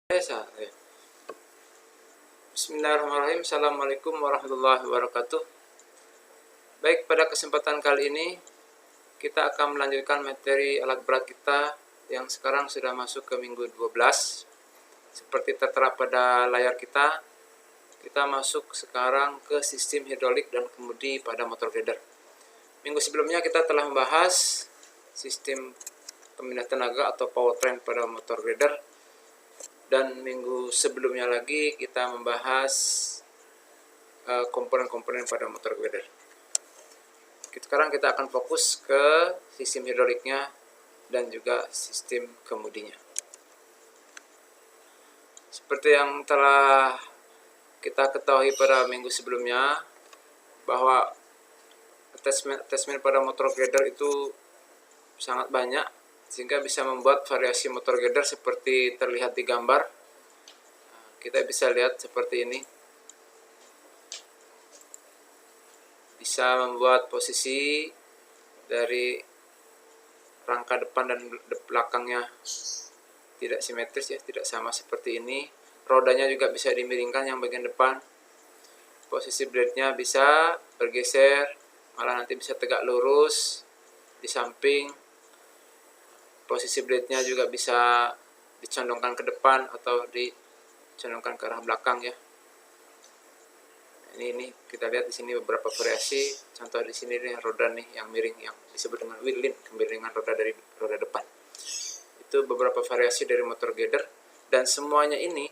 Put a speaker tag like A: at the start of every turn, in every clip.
A: Bismillahirrahmanirrahim. Assalamualaikum warahmatullahi wabarakatuh. Baik, pada kesempatan kali ini kita akan melanjutkan materi alat berat kita yang sekarang sudah masuk ke minggu 12. Seperti tertera pada layar kita masuk sekarang ke sistem hidrolik dan kemudi pada motor grader. Minggu sebelumnya kita telah membahas sistem pemindah tenaga atau powertrain pada motor grader. Dan minggu sebelumnya lagi kita membahas komponen-komponen pada motor grader. Sekarang kita akan fokus ke sistem hidroliknya dan juga sistem kemudinya. Seperti yang telah kita ketahui pada minggu sebelumnya, bahwa attachment pada motor grader itu sangat banyak, sehingga bisa membuat variasi motor grader seperti terlihat di gambar. Kita bisa lihat seperti ini. Bisa membuat posisi dari rangka depan dan belakangnya tidak simetris ya, tidak sama seperti ini. Rodanya juga bisa dimiringkan yang bagian depan. Posisi blade-nya bisa bergeser, malah nanti bisa tegak lurus di samping. Posisi blade-nya juga bisa dicondongkan ke depan atau dicondongkan ke arah belakang ya. Ini kita lihat di sini beberapa variasi. Contoh di sini nih roda nih yang miring, yang disebut dengan wheel lin, kemiringan roda dari roda depan. Itu beberapa variasi dari motor grader, dan semuanya ini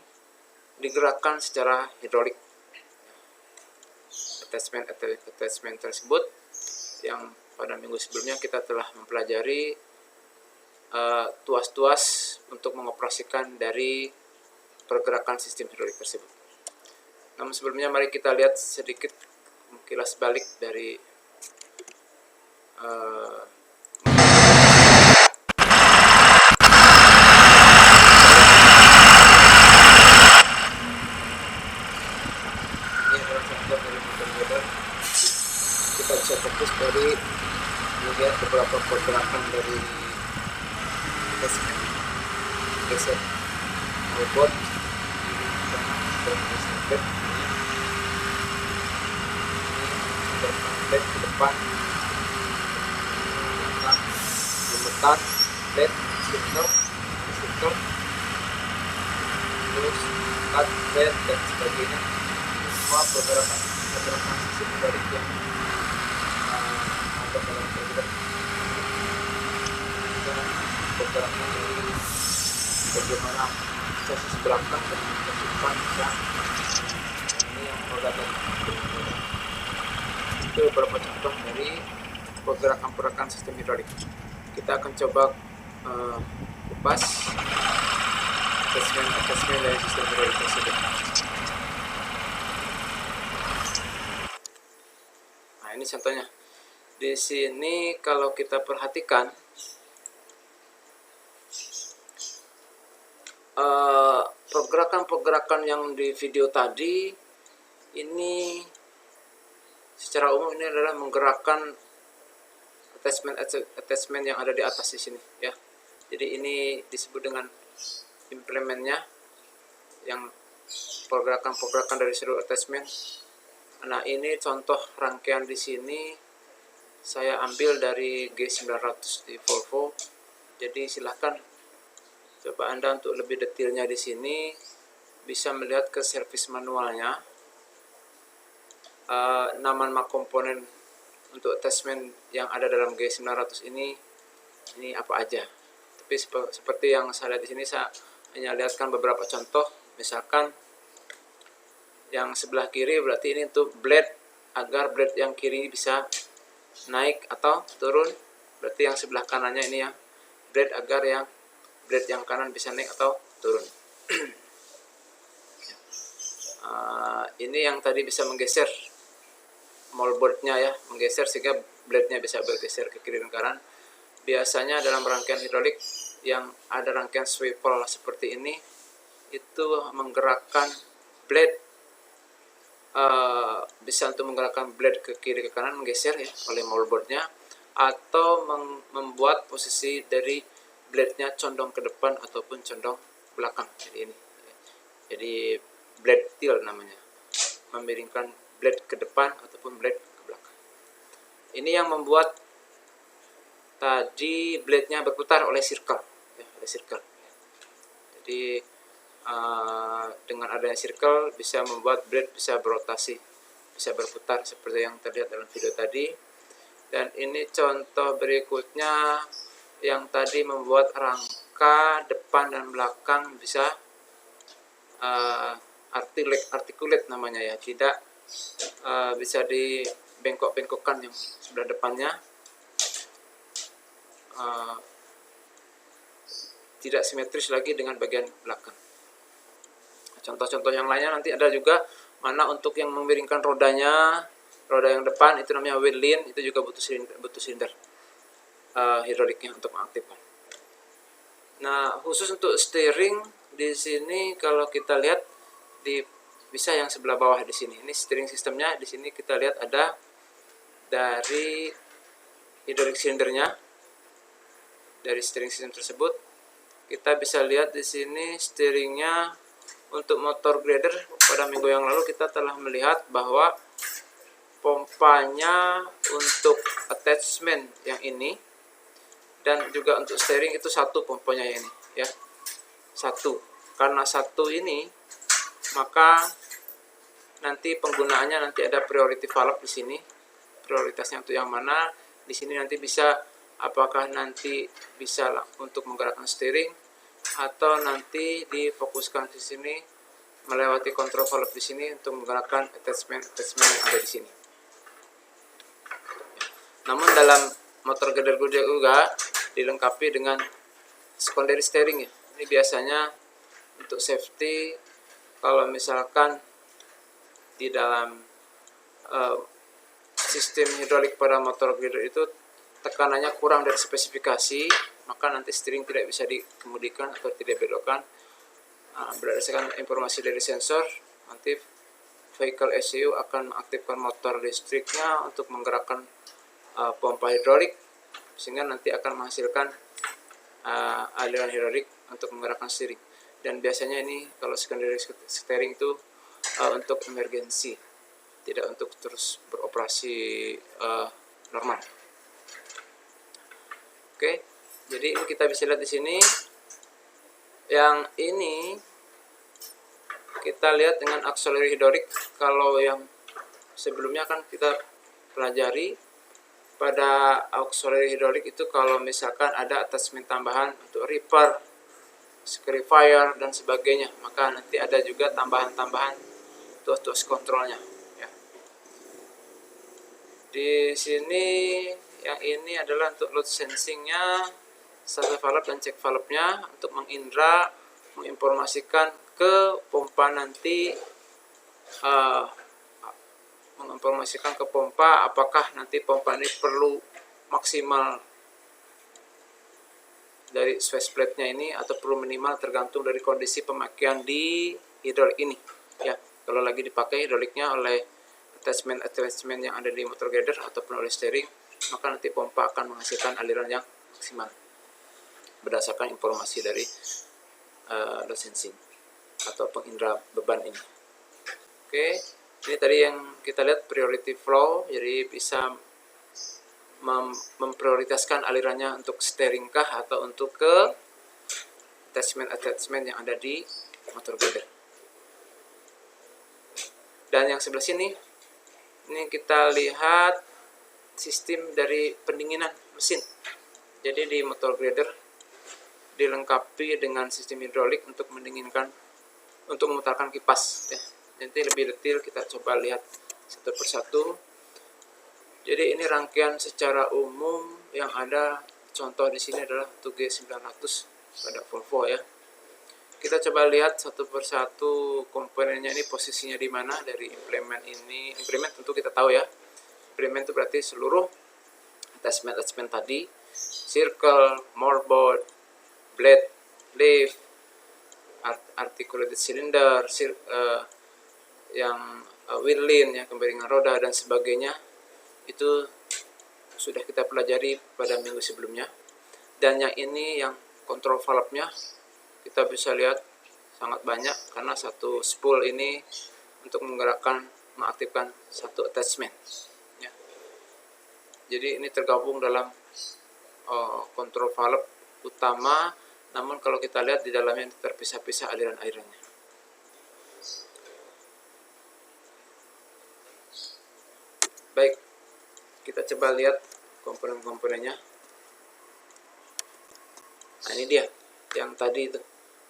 A: digerakkan secara hidrolik. Attachment tersebut yang pada minggu sebelumnya kita telah mempelajari tuas-tuas untuk mengoperasikan dari pergerakan sistem hidrolik tersebut. Namun sebelumnya mari kita lihat sedikit kilas balik dari ini adalah contoh dari motor grader. Kita bisa fokus dari melihat beberapa pergerakan dari attachment, geser robot, led ke depan, memutar, led, circle, terus cut, led, dan sebagainya. Semua pergerakan sistem hidrolik yang ada dalam program. Pergerakan dari bagaimana chassis belakang dan chassis depan bisa, ini yang roda dan itu beberapa contoh dari pergerakan sistem hidrolik. Kita akan coba kupas attachment dari sistem hidrolik tersebut. Nah, ini contohnya. Di sini kalau kita perhatikan pergerakan yang di video tadi ini secara umum ini adalah menggerakkan attachment yang ada di atas di sini ya. Jadi ini disebut dengan implementnya, yang pergerakan dari seluruh attachment. Nah, ini contoh rangkaian di sini saya ambil dari G900 di Volvo. Jadi silahkan coba Anda untuk lebih detailnya di sini bisa melihat ke servis manualnya. Nama komponen untuk attachment yang ada dalam G900 ini apa aja. Tapi seperti yang saya lihat di sini, saya hanya lihatkan beberapa contoh. Misalkan yang sebelah kiri berarti ini untuk blade, agar blade yang kiri bisa naik atau turun. Berarti yang sebelah kanannya ini ya blade, agar yang blade yang kanan bisa naik atau turun. Ini yang tadi bisa menggeser moldboardnya ya, menggeser sehingga blade-nya bisa bergeser ke kiri dan kanan. Biasanya dalam rangkaian hidrolik yang ada rangkaian swivel seperti ini, itu menggerakkan blade, bisa untuk menggerakkan blade ke kiri ke kanan, menggeser ya oleh moldboardnya, atau membuat posisi dari blade-nya condong ke depan ataupun condong belakang. Jadi ini Jadi blade tilt namanya, memiringkan blade ke depan ataupun blade ke belakang. Ini yang membuat tadi blade-nya berputar oleh circle, ya, oleh circle. Jadi dengan adanya circle bisa membuat blade bisa berotasi, bisa berputar seperti yang terlihat dalam video tadi. Dan ini contoh berikutnya yang tadi membuat rangka depan dan belakang bisa articulate namanya ya, tidak bisa dibengkok-bengkokkan yang sebelah depannya, tidak simetris lagi dengan bagian belakang. Contoh-contoh yang lainnya nanti ada juga, mana untuk yang memiringkan rodanya, roda yang depan itu namanya wheel lean, itu juga butuh silinder hidroliknya untuk mengaktifkan. Nah, khusus untuk steering di sini kalau kita lihat bisa yang sebelah bawah di sini. Ini steering sistemnya, di sini kita lihat ada dari hidrolik silindernya. Dari steering sistem tersebut kita bisa lihat di sini steeringnya. Untuk motor grader pada minggu yang lalu kita telah melihat bahwa pompanya untuk attachment yang ini dan juga untuk steering itu satu pompanya ini ya, satu. Karena satu ini maka nanti penggunaannya nanti ada priority valve di sini, prioritasnya untuk yang mana. Di sini nanti bisa apakah nanti bisa untuk menggerakkan steering atau nanti difokuskan di sini melewati control valve di sini untuk menggerakkan attachment yang ada di sini. Namun dalam motor grader juga dilengkapi dengan secondary steering ya. Ini biasanya untuk safety, kalau misalkan di dalam sistem hidrolik pada motor grader itu tekanannya kurang dari spesifikasi, maka nanti steering tidak bisa dikemudikan atau tidak belokkan. Berdasarkan informasi dari sensor, nanti vehicle ECU akan mengaktifkan motor listriknya untuk menggerakkan pompa hidrolik, sehingga nanti akan menghasilkan aliran hidrolik untuk menggerakkan steering. Dan biasanya ini kalau secondary steering itu untuk emergency, tidak untuk terus beroperasi normal. Oke, jadi ini kita bisa lihat di sini. Yang ini kita lihat dengan auxiliary hidrolik. Kalau yang sebelumnya kan kita pelajari pada auxiliary hidrolik itu kalau misalkan ada attachment tambahan untuk ripper, scarifier dan sebagainya, maka nanti ada juga tambahan-tambahan tuas kontrolnya ya. Di sini yang ini adalah untuk load sensingnya, starter valve dan check valve-nya untuk menginformasikan ke pompa nanti, menginformasikan ke pompa apakah nanti pompa ini perlu maksimal dari switch plate-nya ini atau perlu minimal, tergantung dari kondisi pemakaian di hidrolik ini ya. Kalau lagi dipakai hidroliknya oleh attachment yang ada di motor grader ataupun oleh steering, maka nanti pompa akan menghasilkan aliran yang maksimal berdasarkan informasi dari load sensing atau pengindra beban ini. Oke, ini tadi yang kita lihat priority flow, jadi bisa memprioritaskan alirannya untuk steering kah atau untuk ke attachment yang ada di motor grader. Dan yang sebelah sini, ini kita lihat sistem dari pendinginan mesin. Jadi di motor grader dilengkapi dengan sistem hidrolik untuk mendinginkan, untuk memutarkan kipas ya. Nanti lebih detail kita coba lihat satu persatu. Jadi ini rangkaian secara umum yang ada. Contoh di sini adalah 2G900 pada Volvo ya. Kita coba lihat satu persatu komponennya, ini posisinya di mana dari implement ini. Implement tentu kita tahu ya. Implement itu berarti seluruh attachment tadi, circle, motorboard, blade, leaf, articulated cylinder, yang wheel lean ya, kemiringan roda dan sebagainya, itu sudah kita pelajari pada minggu sebelumnya. Dan yang ini yang kontrol valve-nya, kita bisa lihat sangat banyak karena satu spool ini untuk mengaktifkan satu attachment ya. Jadi ini tergabung dalam kontrol valve utama, namun kalau kita lihat di dalamnya terpisah-pisah aliran airnya. Baik, kita coba lihat komponen-komponennya. Nah, ini dia yang tadi itu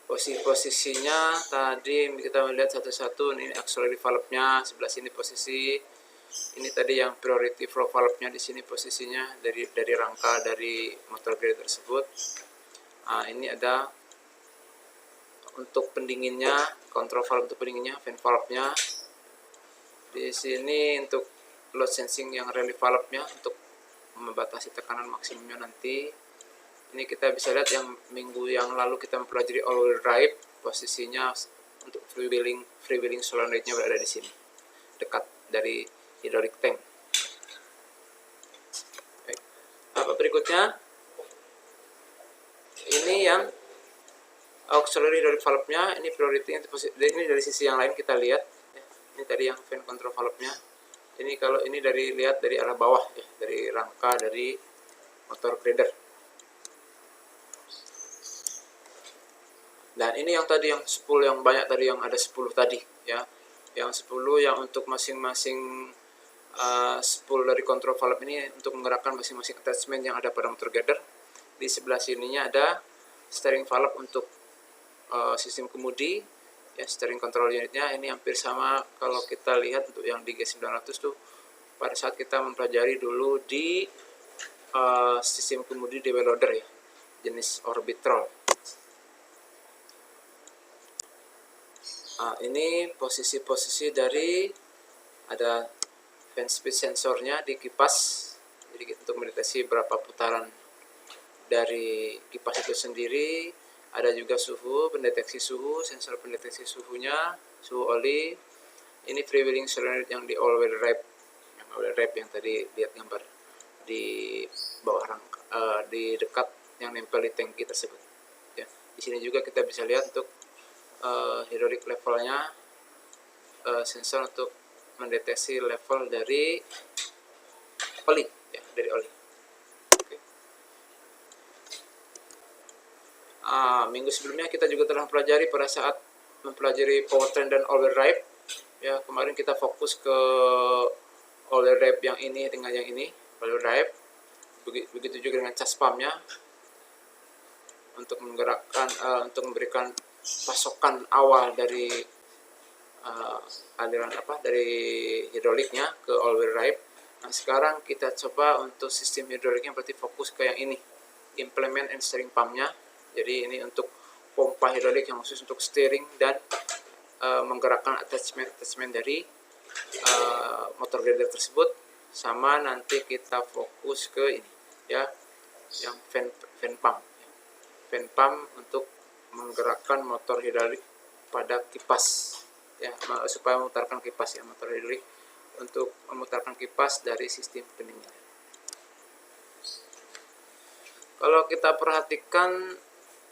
A: posisinya tadi kita melihat satu-satu. Ini auxiliary valve-nya, sebelah sini posisi. Ini tadi yang priority flow valve-nya, di sini posisinya dari rangka dari motor grider tersebut. Nah, ini ada untuk pendinginnya, control valve untuk pendinginnya, fan valve-nya. Di sini untuk load sensing yang relay valve-nya untuk membatasi tekanan maksimumnya nanti. Ini kita bisa lihat yang minggu yang lalu kita mempelajari all-wheel drive, posisinya untuk freewheeling solenoid-nya berada di sini, dekat dari hydraulic tank. Baik. Apa berikutnya? Ini yang auxiliary hydraulic valve-nya, ini priority-nya ini dari sisi yang lain kita lihat. Ini tadi yang fan control valve-nya. Ini kalau ini lihat dari arah bawah ya, dari rangka dari motor grider. Dan ini yang tadi yang 10 yang banyak tadi, yang ada 10 tadi ya. Yang 10 yang untuk masing-masing spool dari control valve ini untuk menggerakkan masing-masing attachment yang ada pada motor grider. Di sebelah sininya ada steering valve untuk sistem kemudi ya, steering control unitnya. Ini hampir sama kalau kita lihat untuk yang di G900 tuh pada saat kita mempelajari dulu di sistem kemudi DW loader ya, jenis Orbitrol. Nah, ini posisi-posisi dari ada fan speed sensornya di kipas, jadi untuk mendeteksi berapa putaran dari kipas itu sendiri. Ada juga suhu, pendeteksi suhu, sensor pendeteksi suhunya, suhu oli. Ini freewheeling solenoid yang di all-wheel drive, yang tadi lihat gambar di bawah rangka, di dekat yang nempel di tangki tersebut. Ya, di sini juga kita bisa lihat untuk hydraulic levelnya, sensor untuk mendeteksi level dari oli ya, dari oli. Okay. Minggu sebelumnya kita juga telah mempelajari pada saat mempelajari powertrain dan all-wheel drive ya. Kemarin kita fokus ke all-wheel drive yang ini dengan yang ini all-wheel drive, begitu juga dengan cas pumpnya untuk menggerakkan untuk memberikan pasokan awal dari aliran dari hidroliknya ke all-wheel drive. Nah, sekarang kita coba untuk sistem hidroliknya, berarti fokus ke yang ini, implement and steering pumpnya. Jadi ini untuk pompa hidrolik yang khusus untuk steering dan menggerakkan attachment dari motor grider tersebut. Sama nanti kita fokus ke ini ya, yang fan pump untuk menggerakkan motor hidrolik pada kipas ya, supaya memutarkan kipas ya, motor hidrolik untuk memutarkan kipas dari sistem pendingin. Kalau kita perhatikan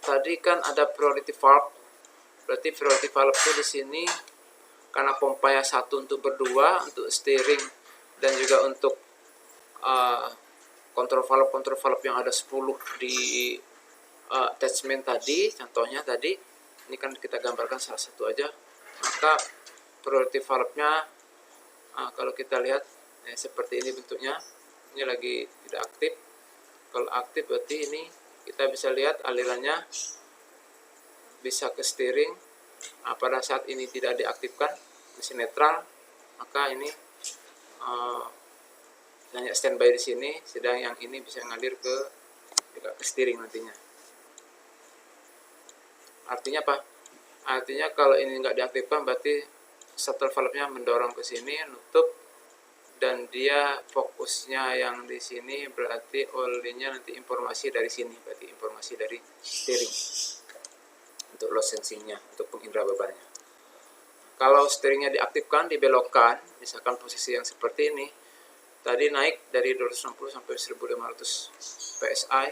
A: tadi kan ada priority valve, berarti priority valve itu di sini karena pompanya satu untuk berdua, untuk steering dan juga untuk kontrol valve yang ada 10 di attachment tadi, contohnya tadi ini kan kita gambarkan salah satu aja. Maka priority valve-nya kalau kita lihat seperti ini bentuknya, ini lagi tidak aktif. Kalau aktif berarti ini kita bisa lihat alirannya bisa ke steering. Pada saat ini tidak diaktifkan, masih netral, maka ini hanya standby di sini, sedang yang ini bisa ngalir ke steering nantinya. Artinya apa? Artinya kalau ini nggak diaktifkan berarti shuttle valve-nya mendorong ke sini, nutup, dan dia fokusnya yang di sini, berarti oli-nya nanti informasi dari sini, berarti informasi dari steering untuk load sensing-nya, untuk pengindra bebannya. Kalau steeringnya diaktifkan, dibelokkan, misalkan posisi yang seperti ini, tadi naik dari 260 sampai 1500 PSI,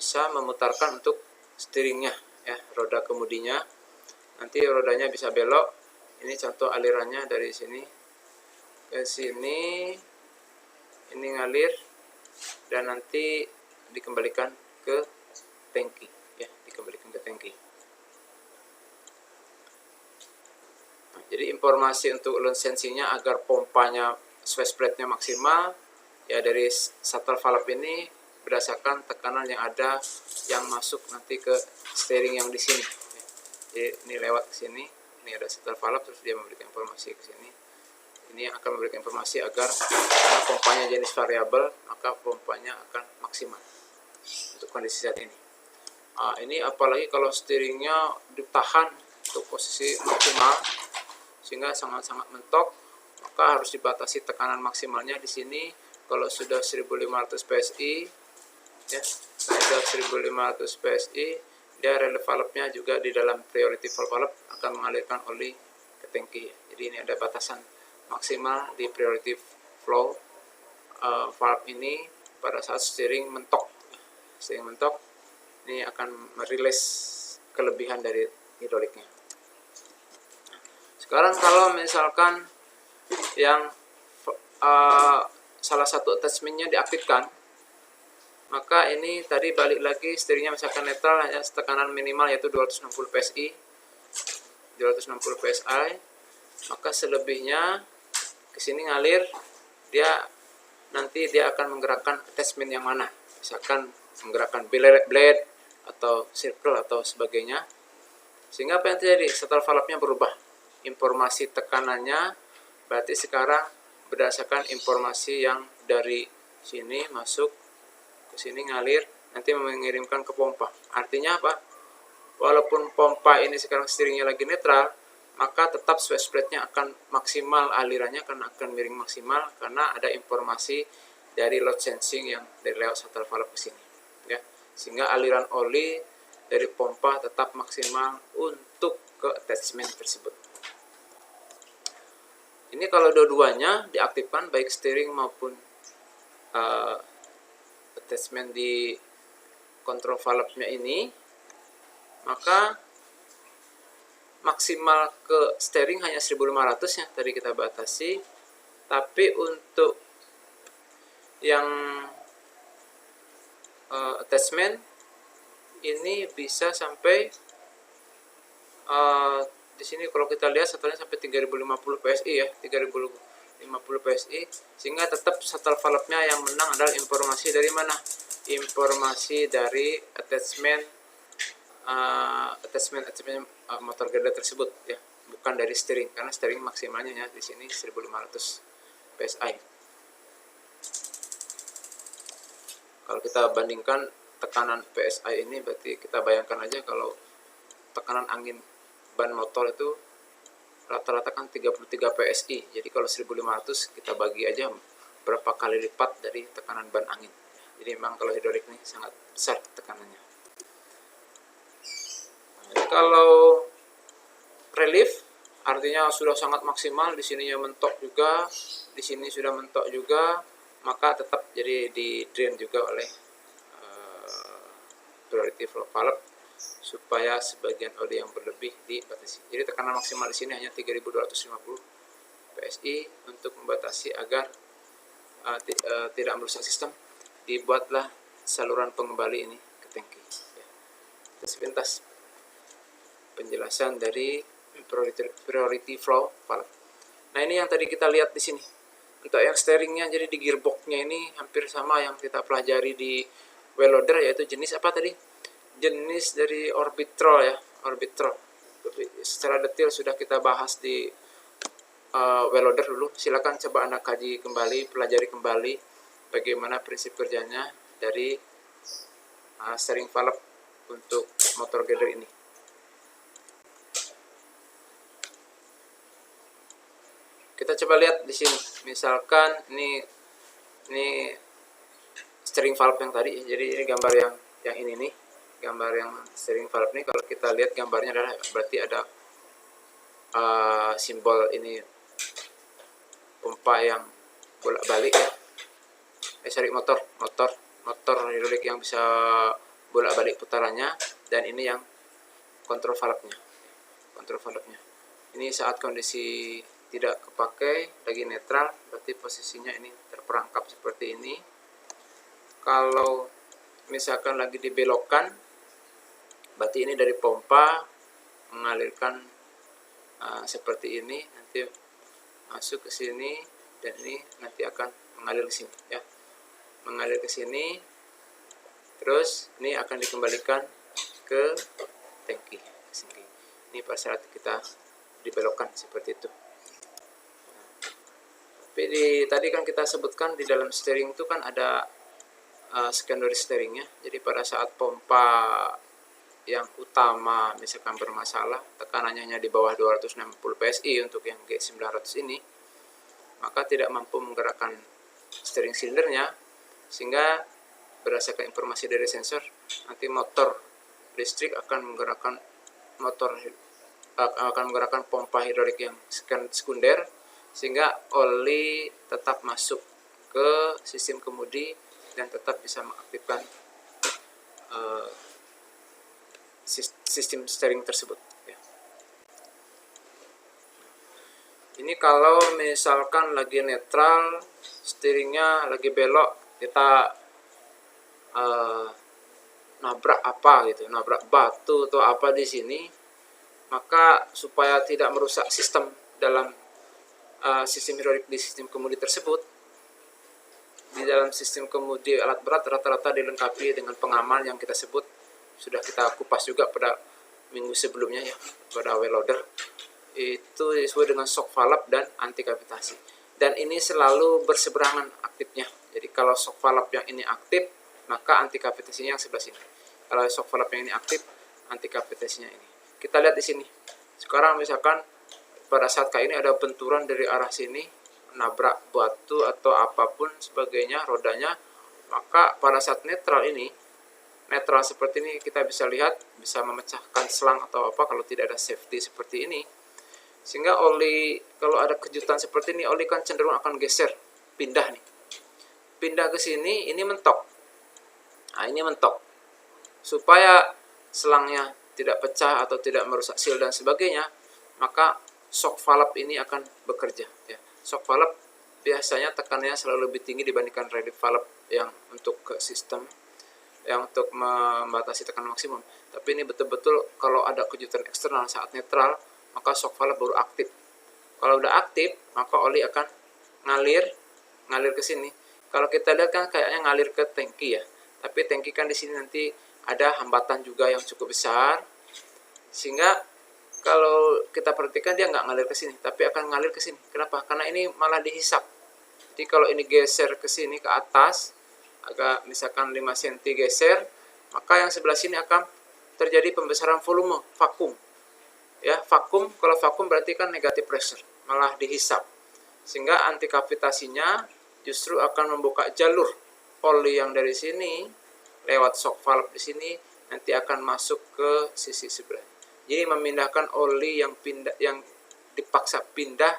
A: bisa memutarkan untuk steeringnya ya, roda kemudinya. Nanti rodanya bisa belok. Ini contoh alirannya dari sini ke sini, ini ngalir dan nanti dikembalikan ke tangki ya, dikembalikan ke tangki. Nah, jadi informasi untuk launch sensing-nya agar pompanya switch plate-nya maksimal ya, dari shuttle valve ini berdasarkan tekanan yang ada yang masuk nanti ke steering yang di sini. Jadi ini lewat ke sini, ini ada shuttle valve, terus dia memberikan informasi ke sini. Ini yang akan memberikan informasi agar karena pompanya jenis variabel, maka pompanya akan maksimal untuk kondisi saat ini. Nah, ini apalagi kalau steeringnya ditahan untuk posisi maksimal sehingga sangat-sangat mentok, maka harus dibatasi tekanan maksimalnya di sini. Kalau sudah 1500 PSI ya, sudah 1500 PSI, dia relay valve-nya juga di dalam priority valve akan mengalirkan oli ke tangki. Jadi ini ada batasan maksimal di priority flow valve ini pada saat steering mentok. Steering mentok ini akan merilis kelebihan dari hidroliknya. Sekarang kalau misalkan yang salah satu attachmentnya diaktifkan, maka ini tadi balik lagi steeringnya misalkan netral ya, tekanan minimal yaitu 260 PSI, 260 PSI, maka selebihnya ke sini ngalir, nanti dia akan menggerakkan attachment yang mana, misalkan menggerakkan blade atau circle atau sebagainya, sehingga apa yang terjadi? Shuttle valve-nya berubah, informasi tekanannya berarti sekarang berdasarkan informasi yang dari sini masuk ke sini ngalir, nanti mengirimkan ke pompa. Artinya apa? Walaupun pompa ini sekarang steeringnya lagi netral, maka tetap switch plate-nya akan maksimal alirannya, karena akan miring maksimal karena ada informasi dari load sensing yang dari lewat shuttle valve ke sini ya, sehingga aliran oli dari pompa tetap maksimal untuk ke attachment tersebut. Ini kalau dua-duanya diaktifkan, baik steering maupun attachment di control valve-nya ini, maka maksimal ke steering hanya 1500 ya, tadi kita batasi. Tapi untuk yang attachment ini bisa sampai di sini kalau kita lihat shuttle-nya sampai 3050 PSI ya, 3050 PSI, sehingga tetap shuttle valve-nya yang menang adalah informasi dari mana? Informasi dari attachment motor girder tersebut ya, bukan dari steering, karena steering maksimalnya ya di sini 1500 PSI. Kalau kita bandingkan tekanan PSI ini, berarti kita bayangkan aja kalau tekanan angin ban motor itu rata-rata kan 33 PSI. Jadi kalau 1500 kita bagi aja berapa kali lipat dari tekanan ban angin. Jadi memang kalau hidrolik ini sangat besar tekanannya. Kalau relief artinya sudah sangat maksimal, di sininya mentok juga, di sini sudah mentok juga, maka tetap jadi di drain juga oleh priority flow valve supaya sebagian oli yang berlebih dibatasi. Jadi tekanan maksimal di sini hanya 3250 PSI untuk membatasi agar tidak merusak sistem. Dibuatlah saluran pengembali ini ke tangki. Ya. Sepintas penjelasan dari priority flow valve. Nah, ini yang tadi kita lihat di sini. Untuk yang steeringnya, jadi di gearboxnya ini hampir sama yang kita pelajari di well loader, yaitu jenis apa tadi? Jenis dari Orbitrol ya, Orbitrol. Secara detail sudah kita bahas di well loader dulu. Silakan coba Anda kaji kembali, pelajari kembali bagaimana prinsip kerjanya dari steering valve untuk motor girder ini. Kita coba lihat di sini, misalkan ini steering valve yang tadi. Jadi ini gambar yang ini nih, gambar yang steering valve ini. Kalau kita lihat gambarnya adalah berarti ada simbol ini pompa yang bolak-balik ya. Motor hidrolik yang bisa balik putarannya, dan ini yang kontrol valve-nya. Ini saat kondisi tidak kepakai, lagi netral, berarti posisinya ini terperangkap seperti ini. Kalau misalkan lagi dibelokkan, berarti ini dari pompa mengalirkan seperti ini, nanti masuk ke sini, dan ini nanti akan mengalir ke sini, ya, mengalir ke sini. Terus ini akan dikembalikan ke tangki. Ini pada saat kita dibelokkan seperti itu. Tapi tadi kan kita sebutkan di dalam steering itu kan ada secondary steeringnya. Jadi pada saat pompa yang utama misalkan bermasalah, tekanannya hanya di bawah 260 PSI untuk yang G900 ini, maka tidak mampu menggerakkan steering silindernya, sehingga berdasarkan informasi dari sensor, nanti motor listrik akan menggerakkan pompa hidrolik yang sekunder, sehingga oli tetap masuk ke sistem kemudi dan tetap bisa mengaktifkan sistem steering tersebut, ya. Ini kalau misalkan lagi netral, steeringnya lagi belok, kita nabrak apa gitu, nabrak batu atau apa di sini, maka supaya tidak merusak sistem dalam sistem hidrolik di sistem kemudi tersebut, di dalam sistem kemudi alat berat rata-rata dilengkapi dengan pengaman yang kita sebut, sudah kita kupas juga pada minggu sebelumnya, ya, pada well loader, itu disebut dengan shock valve dan anti kavitasi. Dan ini selalu berseberangan aktifnya. Jadi kalau shock valve yang ini aktif, maka anti kavitasinya yang sebelah sini. Kalau shock valve yang ini aktif, anti kavitasinya ini. Kita lihat di sini. Sekarang misalkan pada saat kayak ini ada benturan dari arah sini, nabrak batu atau apapun sebagainya, rodanya, maka pada saat netral ini, netral seperti ini, kita bisa lihat, bisa memecahkan selang atau apa kalau tidak ada safety seperti ini. Sehingga oli, kalau ada kejutan seperti ini, oli kan cenderung akan geser, pindah nih. Pindah ke sini, ini mentok. Nah, ini mentok. Supaya selangnya tidak pecah atau tidak merusak seal dan sebagainya, maka shock valve ini akan bekerja, ya. Shock valve biasanya tekanannya selalu lebih tinggi dibandingkan radial valve yang untuk ke sistem, yang untuk membatasi tekanan maksimum. Tapi ini betul-betul kalau ada kejutan eksternal saat netral, maka shock valve baru aktif. Kalau udah aktif, maka oli akan ngalir ke sini. Kalau kita lihat kan kayaknya ngalir ke tangki, ya. Tapi tangki kan di sini nanti ada hambatan juga yang cukup besar, sehingga kalau kita perhatikan dia nggak ngalir ke sini, tapi akan ngalir ke sini. Kenapa? Karena ini malah dihisap. Jadi kalau ini geser ke sini ke atas, agak misalkan 5 cm geser, maka yang sebelah sini akan terjadi pembesaran volume, vakum. Ya, vakum, kalau vakum berarti kan negative pressure, malah dihisap. Sehingga anti kavitasinya justru akan membuka jalur oli yang dari sini lewat shock valve di sini nanti akan masuk ke sisi sebelah. Jadi memindahkan oli yang dipaksa pindah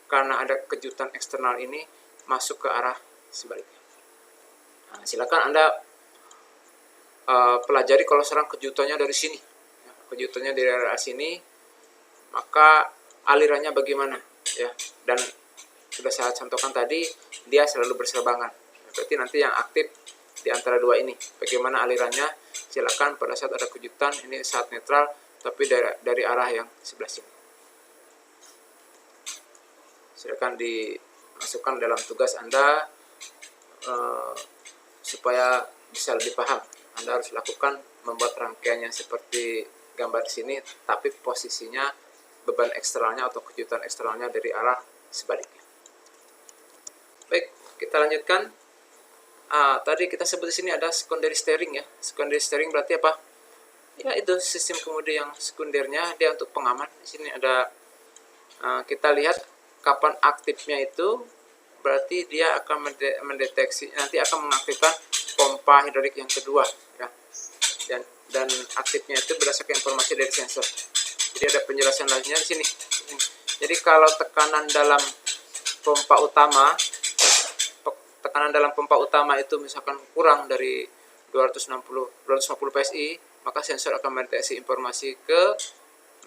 A: karena ada kejutan eksternal ini masuk ke arah sebaliknya. Nah, silakan Anda pelajari kalau serang kejutannya dari sini, ya, kejutannya dari arah sini, maka alirannya bagaimana, ya. Dan sudah saya contohkan tadi, dia selalu berseberangan. Berarti nanti yang aktif di antara dua ini, bagaimana alirannya, silakan pada saat ada kejutan, ini saat netral, tapi dari arah yang sebelah sini. Silakan dimasukkan dalam tugas Anda supaya bisa lebih paham. Anda harus lakukan membuat rangkaiannya seperti gambar di sini, tapi posisinya beban eksternalnya atau kejutan eksternalnya dari arah sebaliknya. Baik, kita lanjutkan. Tadi kita sebut di sini ada secondary steering, ya. Secondary steering berarti apa? Ya, itu sistem kemudi yang sekundernya, dia untuk pengaman. Di sini ada kita lihat kapan aktifnya itu, berarti dia akan mendeteksi, nanti akan mengaktifkan pompa hidrolik yang kedua, ya. Dan aktifnya itu berdasarkan informasi dari sensor. Jadi ada penjelasan lainnya di sini. Jadi kalau tekanan dalam pompa utama itu misalkan kurang dari 250 PSI, maka sensor akan mendeteksi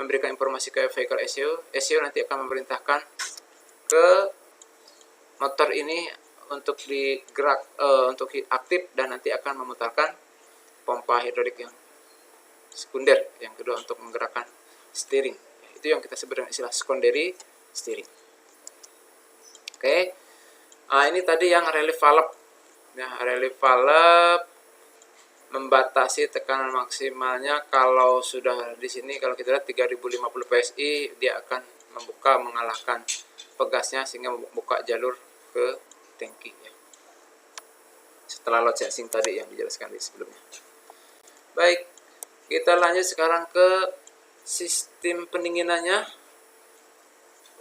A: memberikan informasi ke vehicle ECU. ECU nanti akan memerintahkan ke motor ini untuk untuk aktif, dan nanti akan memutarkan pompa hidrolik yang sekunder, yang kedua untuk menggerakkan steering. Itu yang kita sebut dengan istilah secondary steering. Oke. Ini tadi yang relief valve. Nah, relief valve membatasi tekanan maksimalnya. Kalau sudah di sini, kalau kita lihat 3050 PSI, dia akan mengalahkan pegasnya sehingga membuka jalur ke tangki ya. Setelah load sensing tadi yang dijelaskan di sebelumnya. Baik, kita lanjut sekarang ke sistem pendinginannya.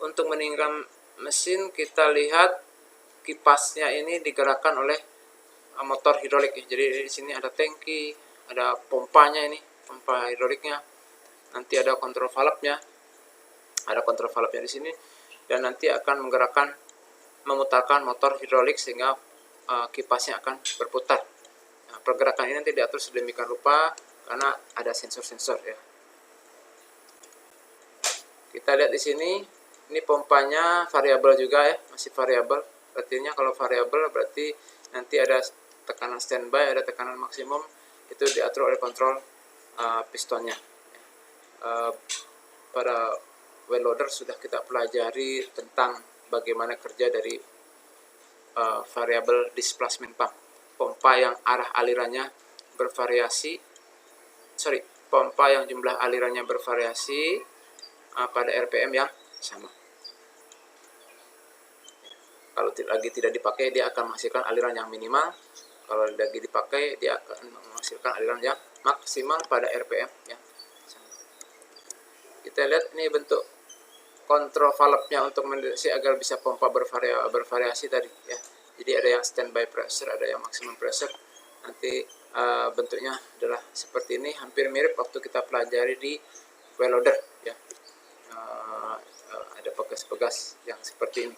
A: Untuk mendinginkan mesin, kita lihat kipasnya ini digerakkan oleh motor hidrolik ya. Jadi di sini ada tangki, ada pompanya, ini pompa hidroliknya. Nanti ada kontrol valve-nya. Ada kontrol valve-nya di sini, dan nanti akan memutarkan motor hidrolik sehingga kipasnya akan berputar. Nah, pergerakan ini nanti diatur sedemikian rupa karena ada sensor-sensor ya. Kita lihat di sini, ini pompanya variabel juga ya, masih variabel. Artinya kalau variabel berarti nanti ada tekanan standby, ada tekanan maksimum, itu diatur oleh kontrol pistonnya. Pada well loader sudah kita pelajari tentang bagaimana kerja dari variable displacement pump, pompa yang arah alirannya bervariasi, pompa yang jumlah alirannya bervariasi pada RPM yang sama. Kalau lagi tidak dipakai, dia akan menghasilkan aliran yang minimal. Kalau lagi dipakai, dia akan menghasilkan aliran yang maksimal pada RPM yang sama. Kita lihat ini bentuk kontrol valve-nya untuk mendeteksi agar bisa pompa bervariasi tadi ya. Jadi ada yang standby pressure, ada yang maximum pressure. Nanti bentuknya adalah seperti ini, hampir mirip waktu kita pelajari di well loader ya. Ada pegas-pegas yang seperti ini.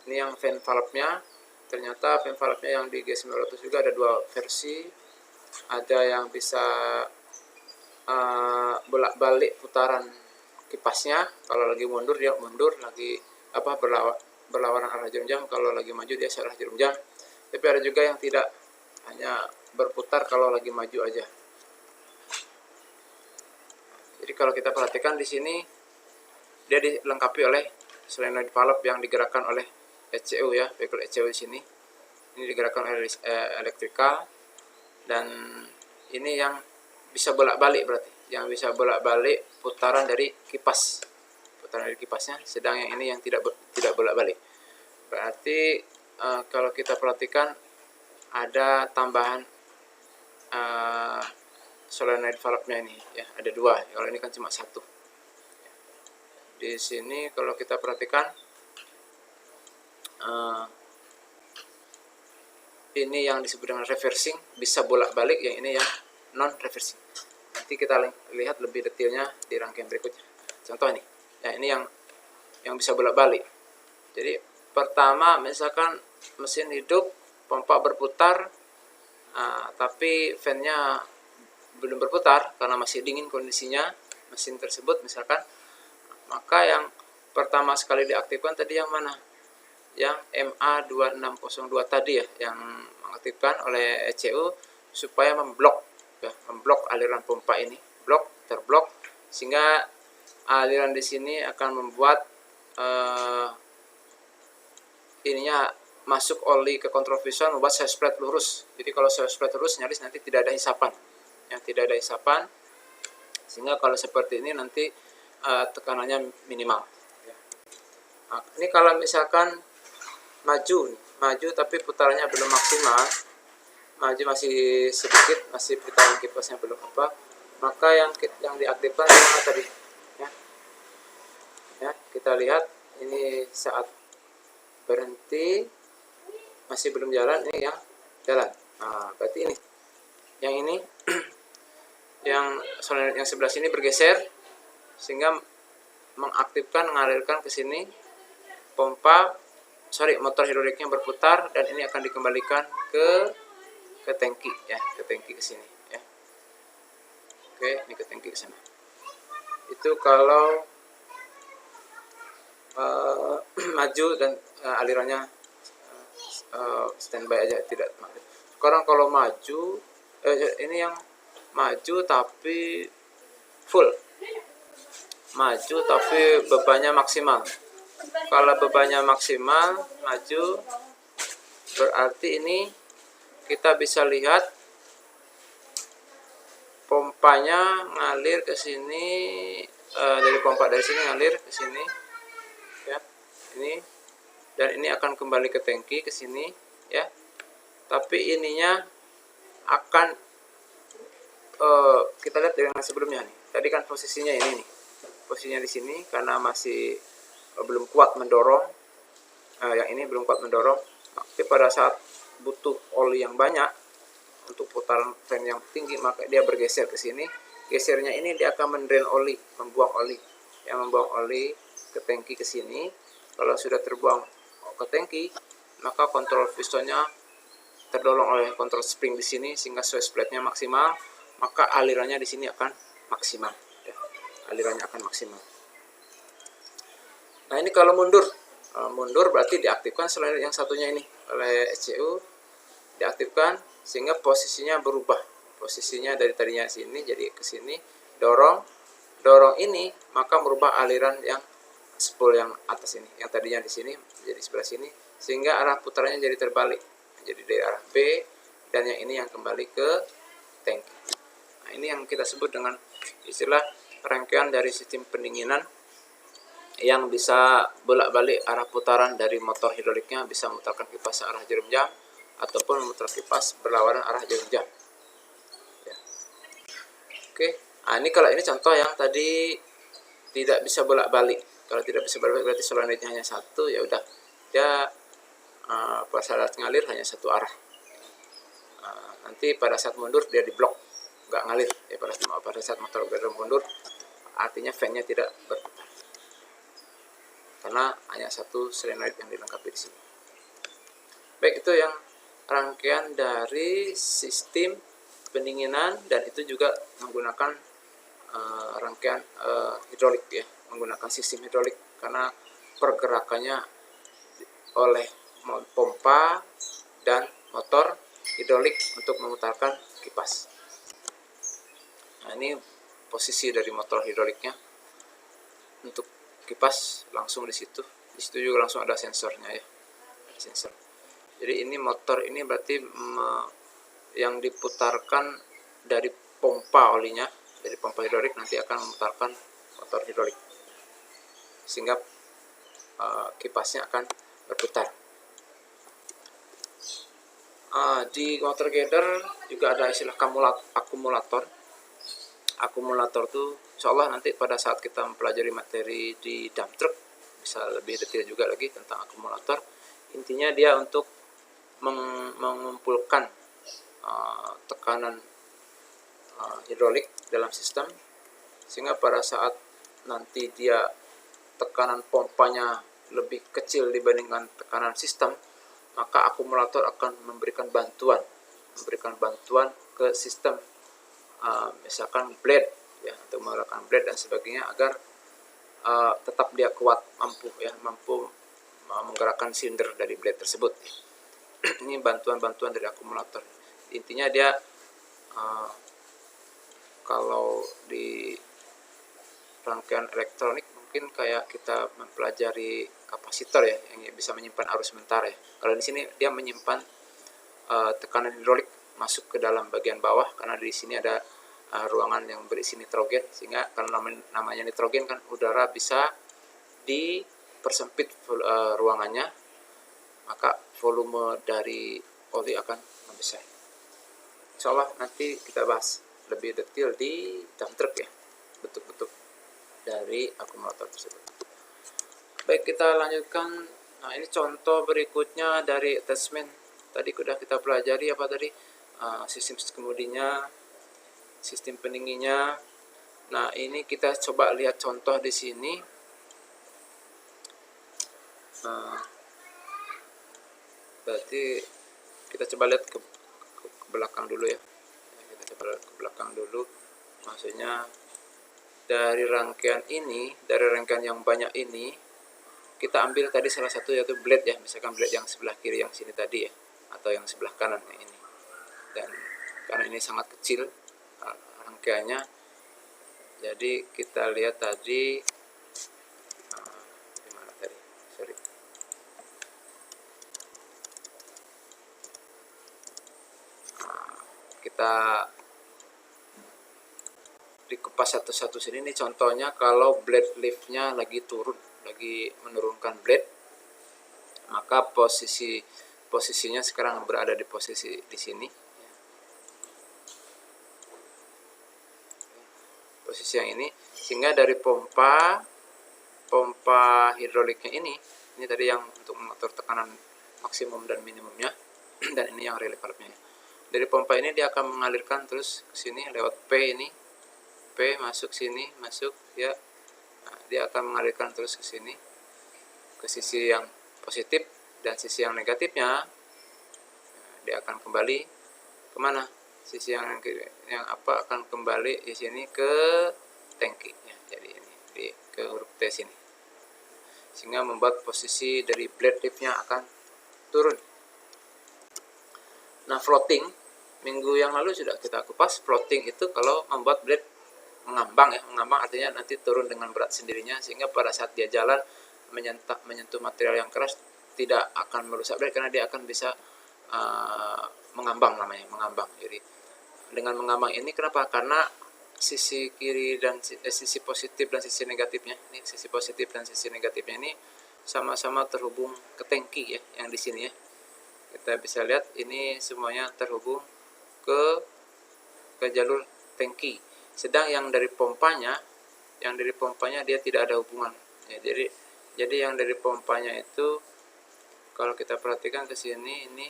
A: Ini yang fan valve-nya. Ternyata fan valve-nya yang di G900 juga ada dua versi. Ada yang bisa bolak-balik putaran kipasnya. Kalau lagi mundur dia mundur, lagi berlawanan arah jarum jam. Kalau lagi maju dia searah jarum jam. Tapi ada juga yang tidak, hanya berputar kalau lagi maju aja. Jadi kalau kita perhatikan di sini, dia dilengkapi oleh solenoid valve yang digerakkan oleh ECU ya, vehicle ECU di sini. Ini digerakkan oleh elektrikal, dan ini yang bisa bolak-balik, berarti yang bisa bolak-balik putaran dari kipasnya, sedang yang ini yang tidak bolak-balik. Berarti kalau kita perhatikan ada tambahan solenoid valve-nya ini ya, ada dua. Kalau ini kan cuma satu. Di sini kalau kita perhatikan ini yang disebut dengan reversing, bisa bolak-balik, yang ini yang non reversing. Nanti kita lihat lebih detailnya di rangkaian berikutnya. Contoh ini ya, ini yang bisa bolak-balik. Jadi pertama misalkan mesin hidup, pompa berputar, tapi fan-nya belum berputar karena masih dingin kondisinya mesin tersebut misalkan, maka yang pertama sekali diaktifkan tadi yang mana? Yang MA2602 tadi ya, yang mengaktifkan oleh ECU supaya memblok aliran pompa ini, terblok, sehingga aliran di sini akan membuat ininya masuk oli ke kontrol visual, membuat sales plate lurus. Jadi kalau sales plate lurus nyaris nanti tidak ada hisapan, sehingga kalau seperti ini nanti tekanannya minimal. Nah, ini kalau misalkan maju tapi putarannya belum maksimal, maju masih sedikit, masih putaran kipasnya belum maka yang diaktifkan mana tadi ya, kita lihat ini saat berhenti masih belum jalan, ini yang jalan. Nah, berarti ini yang sebelah sini bergeser sehingga mengalirkan ke sini pompa motor hidroliknya berputar, dan ini akan dikembalikan ke tangki ya, ke tangki ke sini ya. Oke, ini ke tangki ke sana. Itu kalau maju dan alirannya standby aja, tidak mati. Sekarang kalau maju, ini yang maju tapi full, maju tapi bebannya maksimal. Kalau bebannya maksimal maju, berarti ini kita bisa lihat pompanya ngalir ke sini, dari pompa dari sini ngalir ke sini ya, ini, dan ini akan kembali ke tangki ke sini ya. Tapi ininya akan kita lihat dengan sebelumnya nih. Tadi kan posisinya ini nih, posisinya di sini karena masih belum kuat mendorong, yang ini belum kuat mendorong. Tapi pada saat butuh oli yang banyak untuk putaran fan yang tinggi, maka dia bergeser ke sini. Gesernya ini dia akan mendrain oli, membuang oli, yang membuang oli ke tangki ke sini. Kalau sudah terbuang ke tangki, maka kontrol pistonnya terdorong oleh kontrol spring di sini sehingga switch plate-nya maksimal, maka alirannya di sini akan maksimal ya. Alirannya akan maksimal. Nah, ini kalau mundur, mundur berarti diaktifkan selain yang satunya ini oleh SCU, diaktifkan sehingga posisinya berubah. Posisinya dari tadinya sini jadi ke sini, dorong ini, maka merubah aliran yang spool yang atas ini, yang tadinya di sini jadi sebelah sini, sehingga arah putarannya jadi terbalik, jadi dari arah B, dan yang ini yang kembali ke tangki. Nah, ini yang kita sebut dengan istilah rangkaian dari sistem pendinginan yang bisa bolak-balik arah putaran dari motor hidroliknya, bisa memutarkan kipas arah jarum jam ataupun memutar kipas berlawanan arah jarum jam ya. Oke, nah ini kalau ini contoh yang tadi tidak bisa bolak-balik. Kalau tidak bisa bolak-balik berarti solenoidnya hanya satu, ya udah dia pada saat ngalir hanya satu arah. Nanti pada saat mundur dia diblok, nggak ngalir ya. Pada saat motor mundur artinya fan-nya tidak berputar karena hanya satu solenoid yang dilengkapi di sini. Baik, itu yang rangkaian dari sistem pendinginan, dan itu juga menggunakan rangkaian hidrolik ya, menggunakan sistem hidrolik karena pergerakannya oleh pompa dan motor hidrolik untuk memutarkan kipas. Nah, ini posisi dari motor hidroliknya. Untuk kipas langsung di situ juga langsung ada sensornya ya, sensor. Jadi ini motor ini berarti yang diputarkan dari pompa olinya, dari pompa hidrolik nanti akan memutarkan motor hidrolik sehingga kipasnya akan berputar. Di motor gather juga ada istilah akumulator. Akumulator tuh insya Allah nanti pada saat kita mempelajari materi di dump truck bisa lebih detail juga lagi tentang akumulator. Intinya dia untuk mengumpulkan tekanan hidrolik dalam sistem sehingga pada saat nanti dia tekanan pompanya lebih kecil dibandingkan tekanan sistem, maka akumulator akan memberikan bantuan ke sistem, misalkan blade ya, untuk menggerakkan blade dan sebagainya agar tetap dia kuat, mampu menggerakkan silinder dari blade tersebut. Ini bantuan-bantuan dari akumulator. Intinya dia kalau di rangkaian elektronik mungkin kayak kita mempelajari kapasitor ya, yang bisa menyimpan arus sementara ya. Kalau di sini dia menyimpan tekanan hidrolik masuk ke dalam bagian bawah karena di sini ada ruangan yang berisi nitrogen, sehingga kalau namanya nitrogen kan udara bisa dipersempit ruangannya, maka volume dari oli akan membesar. Insya Allah nanti kita bahas lebih detail di dump truck ya, bentuk-bentuk dari akumulator tersebut. Baik, kita lanjutkan. Nah, ini contoh berikutnya dari attachment. Tadi sudah kita pelajari apa tadi? Sistem kemudinya, sistem pendinginnya. Nah, ini kita coba lihat contoh di sini. Berarti kita coba lihat ke belakang dulu ya. Kita coba lihat ke belakang dulu. Maksudnya dari rangkaian ini, dari rangkaian yang banyak ini, kita ambil tadi salah satu yaitu blade ya, misalkan blade yang sebelah kiri yang sini tadi ya, atau yang sebelah kanan yang ini. Dan karena ini sangat kecil rangkaiannya, jadi kita lihat tadi gimana tadi, sorry. Kita dikupas satu-satu sini. Ini contohnya kalau blade liftnya lagi turun, lagi menurunkan blade, maka posisinya sekarang berada di posisi di sini. Posisi yang ini, sehingga dari pompa hidroliknya ini tadi yang untuk mengatur tekanan maksimum dan minimumnya, dan ini yang relief valve-nya. Dari pompa ini dia akan mengalirkan terus ke sini lewat P ini. P masuk sini, masuk ya. Nah, dia akan mengalirkan terus ke sini, ke sisi yang positif, dan sisi yang negatifnya dia akan kembali kemana? Sisi yang apa akan kembali di sini ke tangki ya. Jadi ini ke huruf T sini, sehingga membuat posisi dari blade liftnya akan turun. Nah, floating minggu yang lalu sudah kita kupas. Floating itu kalau membuat blade mengambang ya. Mengambang artinya nanti turun dengan berat sendirinya, sehingga pada saat dia jalan menyentuh material yang keras tidak akan merusak blade, karena dia akan bisa mengambang, namanya mengambang. Jadi dengan mengambang ini kenapa? Karena sisi kiri dan sisi positif dan sisi negatifnya, ini sisi positif dan sisi negatifnya ini sama-sama terhubung ke tangki ya, yang di sini ya. Kita bisa lihat ini semuanya terhubung ke jalur tangki. Sedang yang dari pompanya dia tidak ada hubungan. Ya, jadi yang dari pompanya itu kalau kita perhatikan ke sini, ini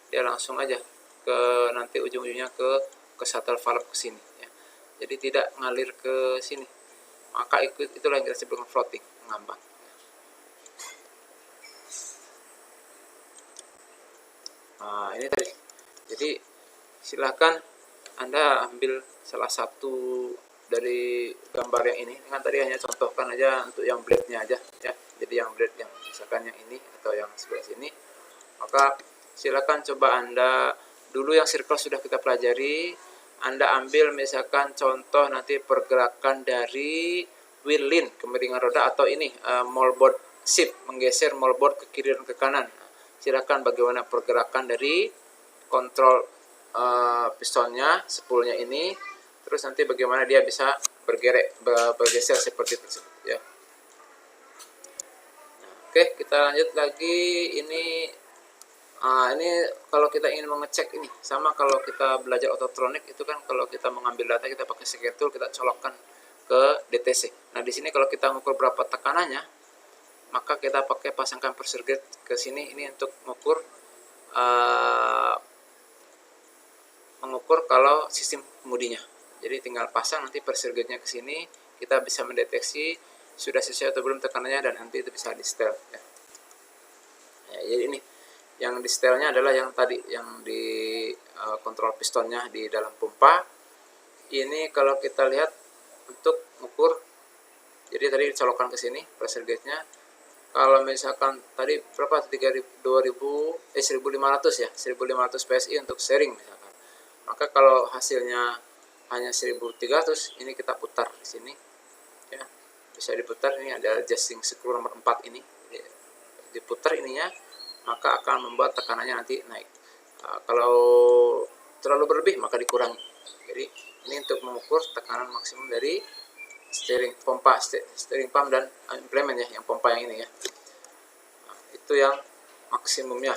A: dia langsung aja ke nanti ujung-ujungnya ke shuttle valve ke sini ya. Jadi tidak ngalir ke sini. Maka itulah yang kita sebut dengan floating, mengambang. Nah, ini tadi. Jadi silakan Anda ambil salah satu dari gambar yang ini. Kan tadi hanya contohkan aja untuk yang blade-nya aja ya. Jadi yang blade yang misalkan yang ini atau yang sebelah sini. Maka silakan coba Anda dulu yang circle sudah kita pelajari, Anda ambil misalkan contoh nanti pergerakan dari wheel lin, kemiringan roda, atau ini moldboard shift, menggeser moldboard ke kiri dan ke kanan. Silakan bagaimana pergerakan dari kontrol pistonnya, spoolnya ini, terus nanti bagaimana dia bisa bergeser seperti tersebut ya. Nah, oke, kita lanjut lagi. Ini kalau kita ingin mengecek ini, sama kalau kita belajar ototronik itu kan, kalau kita mengambil data kita pakai secure tool, kita colokkan ke DTC. Nah, di sini kalau kita mengukur berapa tekanannya, maka kita pakai pasangkan pressure gauge ke sini, ini untuk mengukur kalau sistem kemudinya. Jadi tinggal pasang nanti pressure gauge-nya ke sini, kita bisa mendeteksi sudah sesuai atau belum tekanannya, dan nanti itu bisa di setel ya. Jadi ini yang di setelnya adalah yang tadi, yang di kontrol pistonnya di dalam pompa. Ini kalau kita lihat untuk mengukur, jadi tadi dicolokkan ke sini pressure gauge-nya. Kalau misalkan tadi berapa? 1500 ya, 1500 PSI untuk sharing misalkan. Maka kalau hasilnya hanya 1300, ini kita putar di sini ya. Bisa diputar, ini ada adjusting screw nomor 4 ini. Diputar ininya, maka akan membuat tekanannya nanti naik. Kalau terlalu berlebih maka dikurangi. Jadi ini untuk mengukur tekanan maksimum dari steering pump dan implement ya, yang pompa yang ini ya. Nah, itu yang maksimumnya.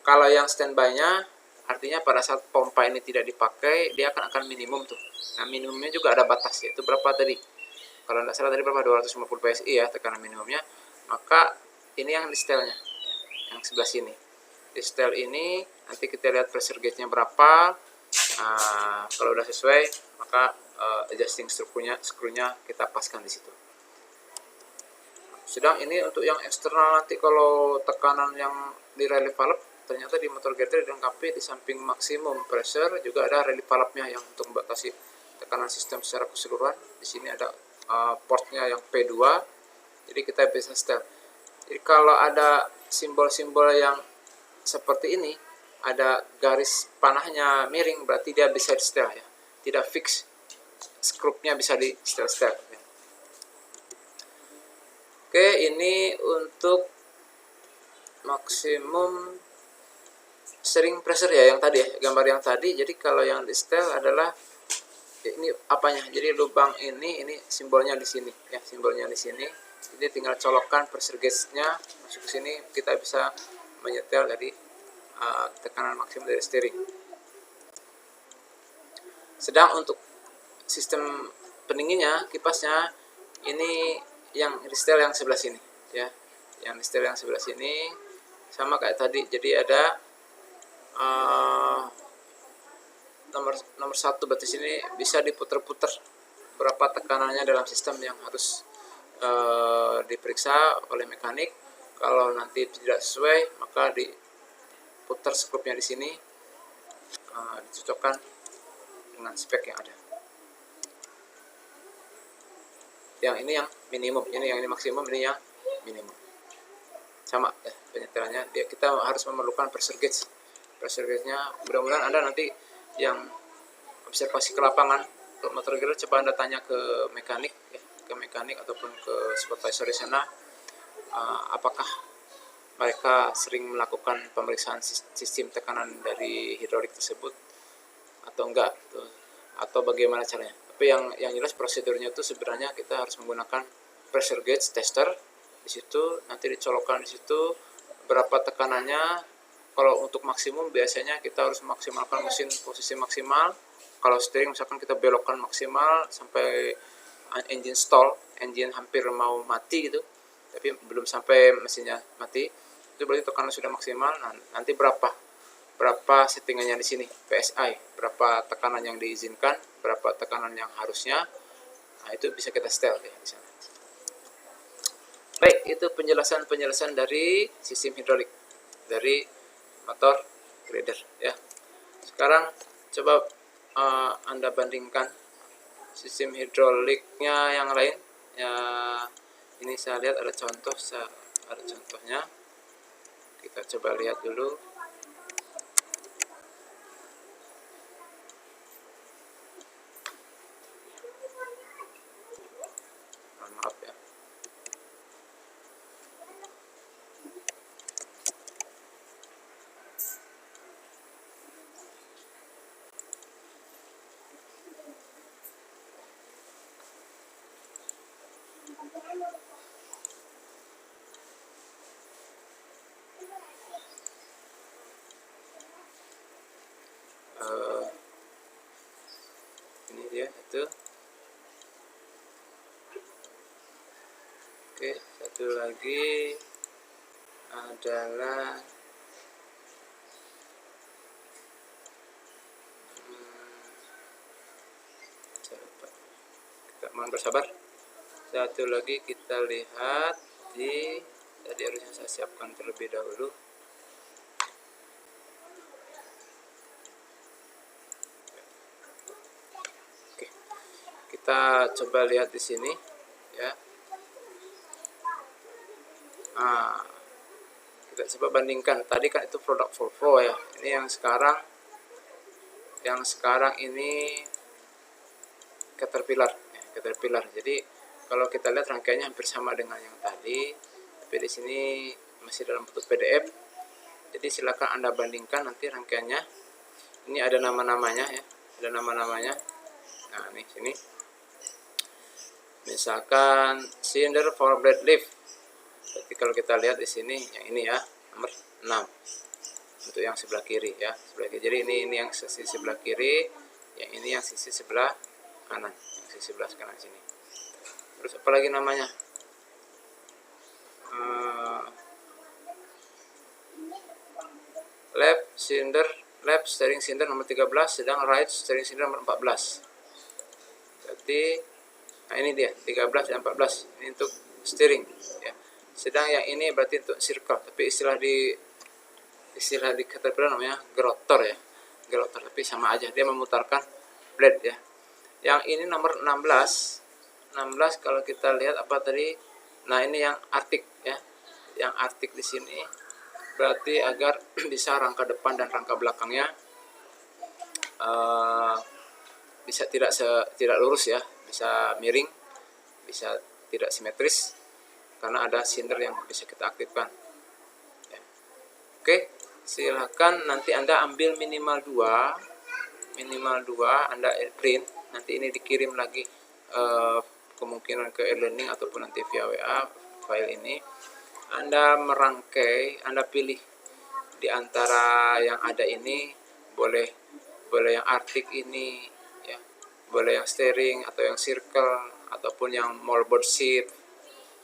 A: Kalau yang standby-nya artinya pada saat pompa ini tidak dipakai, dia akan minimum tuh. Nah, minimumnya juga ada batas, yaitu berapa tadi? Kalau tidak salah tadi berapa? 250 PSI ya tekanan minimumnya. Maka ini yang di setelnya, yang sebelah sini. Di setel ini nanti kita lihat pressure gauge-nya berapa. Kalau udah sesuai, maka adjusting screw-nya kita paskan di situ. Sedang ini untuk yang eksternal, nanti kalau tekanan yang di relief valve ternyata di motor grinder dilengkapi di samping maksimum pressure juga ada relief valve-nya yang untuk membatasi tekanan sistem secara keseluruhan. Di sini ada portnya yang P2, jadi kita bisa setel. Jadi kalau ada simbol-simbol yang seperti ini, ada garis panahnya miring, berarti dia bisa di setel ya, tidak fix, skrupnya bisa di setel-setel ya. Oke, ini untuk maksimum steering pressure ya, yang tadi ya, gambar yang tadi. Jadi kalau yang di setel adalah ini apanya, jadi lubang ini simbolnya di sini ya, simbolnya di sini. Jadi tinggal colokkan pressure gauge-nya masuk ke sini, kita bisa menyetel dari tekanan maksimum dari steering. Sedang untuk sistem pendinginnya, kipasnya, ini yang di setel yang sebelah sini ya, yang di setel yang sebelah sini sama kayak tadi. Jadi ada nomor 1 berarti sini bisa diputer-puter berapa tekanannya dalam sistem yang harus diperiksa oleh mekanik. Kalau nanti tidak sesuai, maka diputar skrupnya di sini, dicocokkan dengan spek yang ada. Yang ini yang minimum, yang ini maksimum, ini yang minimum. Sama ya penyetelannya. Kita harus memerlukan pressure gauge. Pressure gauge-nya, mudah-mudahan Anda nanti yang observasi ke lapangan untuk motor grinder, coba Anda tanya ke mekanik ya, ke mekanik ataupun ke supervisor di sana, apakah mereka sering melakukan pemeriksaan sistem tekanan dari hidrolik tersebut atau enggak, atau bagaimana caranya. Tapi yang jelas prosedurnya itu sebenarnya kita harus menggunakan pressure gauge tester. Di situ nanti dicolokkan di situ berapa tekanannya. Kalau untuk maksimum biasanya kita harus memaksimalkan mesin posisi maksimal. Kalau steering misalkan kita belokkan maksimal sampai engine stall, engine hampir mau mati gitu, tapi belum sampai mesinnya mati, itu berarti tekanan sudah maksimal. Nah, nanti berapa settingannya di sini, PSI, berapa tekanan yang diizinkan, berapa tekanan yang harusnya. Nah, itu bisa kita setel ya di sana. Baik, itu penjelasan dari sistem hidrolik dari motor grinder ya. Sekarang coba Anda bandingkan sistem hidroliknya yang lain ya. Ini saya lihat ada contohnya, kita coba lihat dulu. Maaf ya. Ini dia itu. Oke, satu lagi adalah kita mohon bersabar. Satu lagi kita lihat di tadi, harusnya saya siapkan terlebih dahulu. Oke, kita coba lihat di sini ya. Nah, kita coba bandingkan. Tadi kan itu produk Volvo ya. Ini yang sekarang ini Caterpillar. Jadi kalau kita lihat rangkaiannya hampir sama dengan yang tadi, tapi di sini masih dalam bentuk PDF. Jadi silakan Anda bandingkan nanti rangkaiannya. Ini ada nama-namanya ya, ada nama-namanya. Nah, ini sini. Misalkan cylinder for blade lift. Jadi kalau kita lihat di sini yang ini ya, nomor 6 untuk yang sebelah kiri ya, Jadi ini yang sisi sebelah kiri, yang ini yang sisi sebelah kanan, sisi sebelah kanan sini. Terus apa lagi namanya? Left steering cylinder nomor 13, sedang right steering cylinder nomor 14. Berarti nah ini dia 13 dan 14. Ini untuk steering ya. Sedang yang ini berarti untuk circle, tapi istilah di istilah di Caterpillar namanya gerotor ya, gerotor, tapi sama aja, dia memutarkan blade ya. Yang ini nomor 16 kalau kita lihat apa tadi, nah ini yang artik ya, yang artik di sini berarti agar bisa rangka depan dan rangka belakangnya bisa tidak lurus ya, bisa miring, bisa tidak simetris, karena ada sinder yang bisa kita aktifkan ya. Oke, silahkan nanti Anda ambil minimal 2 Anda print, nanti ini dikirim lagi kemungkinan ke e-learning ataupun nanti via WA file ini. Anda merangkai, Anda pilih di antara yang ada ini, boleh yang artik ini ya, boleh yang steering atau yang circle ataupun yang moldboard shift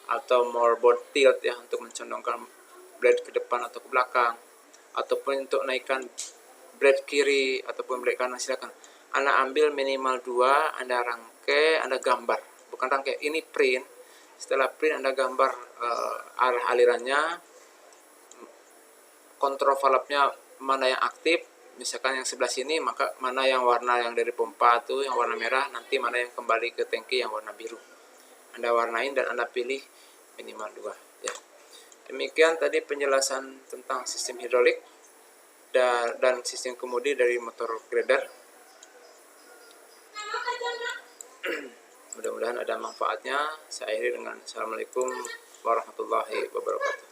A: atau moldboard tilt ya, untuk mencondongkan blade ke depan atau ke belakang, ataupun untuk naikkan blade kiri ataupun blade kanan, silakan. Anda ambil minimal 2, Anda rangkai, Anda gambar, bukan rangkai, ini print. Setelah print Anda gambar arah alirannya, kontrol valve-nya mana yang aktif, misalkan yang sebelah sini, maka mana yang warna yang dari pompa itu yang warna merah, nanti mana yang kembali ke tangki yang warna biru. Anda warnain dan Anda pilih minimal 2 ya. Demikian tadi penjelasan tentang sistem hidrolik dan sistem kemudi dari motor grader. Mudah-mudahan ada manfaatnya. Saya akhiri dengan Assalamualaikum warahmatullahi wabarakatuh.